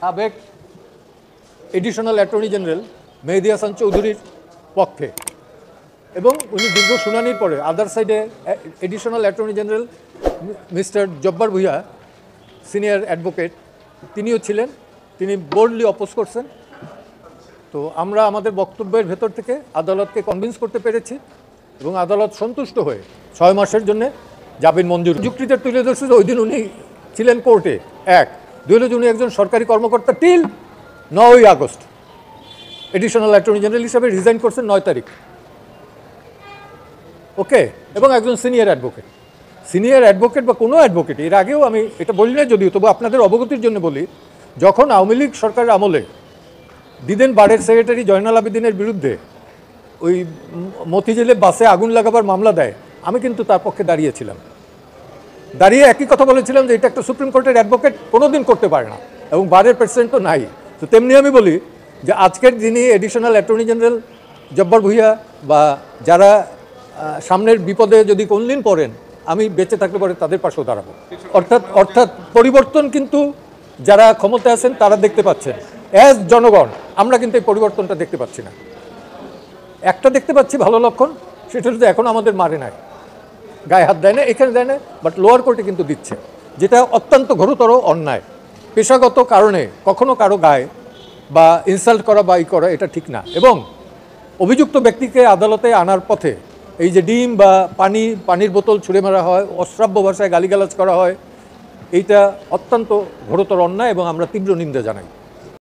সাবেক additional attorney general Mehedi Hasan চৌধুরীর পক্ষে, এবং উনি দীর্ঘ শুনানির পরে আদার সাইডে additional attorney general mister Jabbar Bhuiya senior advocate তিনিও ছিলেন, তিনি বোল্ডলি অপোজ করছেন। তো আমরা আমাদের বক্তব্যের ভেতর থেকে আদালতকে কনভিন্স করতে পেরেছি এবং আদালত সন্তুষ্ট হয়ে 6 মাসের জন্য জামিন মঞ্জুর। যুক্তিতে তুলে ধরছে যে ওই দিন উনি ছিলেন কোর্টে, 1 2 হলো উনি একজন সরকারি কর্মকর্তা টিল 9ই আগস্ট এডিশনাল অ্যাটর্নি জেনারেল হিসাবে রিজাইন করছেন 9 তারিখ, ওকে, এবং একজন সিনিয়র অ্যাডভোকেট বা কোনো অ্যাডভোকেট, এর আগেও আমি এটা বলি না যদিও, তবু আপনাদের অবগতির জন্য বলি, যখন আওয়ামী লীগ সরকারের আমলে দিদেন বারের সেক্রেটারি জয়নাল আবেদিনের বিরুদ্ধে ওই মতিঝিলে বাসে আগুন লাগাবার মামলা দেয়, আমি কিন্তু তার পক্ষে দাঁড়িয়েছিলাম, দাঁড়িয়ে একই কথা বলেছিলাম যে এটা একটা সুপ্রিম কোর্টের অ্যাডভোকেট কোনোদিন করতে পারে না এবং বারের প্রেসিডেন্ট তো নাই। তো তেমনি আমি বলি যে আজকের যিনি additional attorney general Jabbar Bhuiya বা যারা সামনের বিপদে যদি কোনদিন পড়েন, আমি বেঁচে থাকলে পরে তাদের পাশেও দাঁড়াবো। অর্থাৎ পরিবর্তন কিন্তু যারা ক্ষমতায় আছেন তারা দেখতে পাচ্ছেন, অ্যাজ জনগণ আমরা কিন্তু এই পরিবর্তনটা দেখতে পাচ্ছি না। একটা দেখতে পাচ্ছি ভালো লক্ষণ, সেটা হচ্ছে এখন আমাদের মারে নাই, গায়ে হাত দেয় না, এখানে দেয় না, বাট লোয়ার কোর্টে কিন্তু দিচ্ছে, যেটা অত্যন্ত ঘোরতর অন্যায়। পেশাগত কারণে কখনো কারো গায়ে বা ইনসাল্ট করা বা করা এটা ঠিক না। এবং অভিযুক্ত ব্যক্তিকে আদালতে আনার পথে এই যে ডিম বা পানির বোতল ছুঁড়ে মারা হয়, অশ্রাব্য ভাষায় গালিগালাজ করা হয়, এইটা অত্যন্ত ঘোরতর অন্যায় এবং আমরা তীব্র নিন্দা জানাই।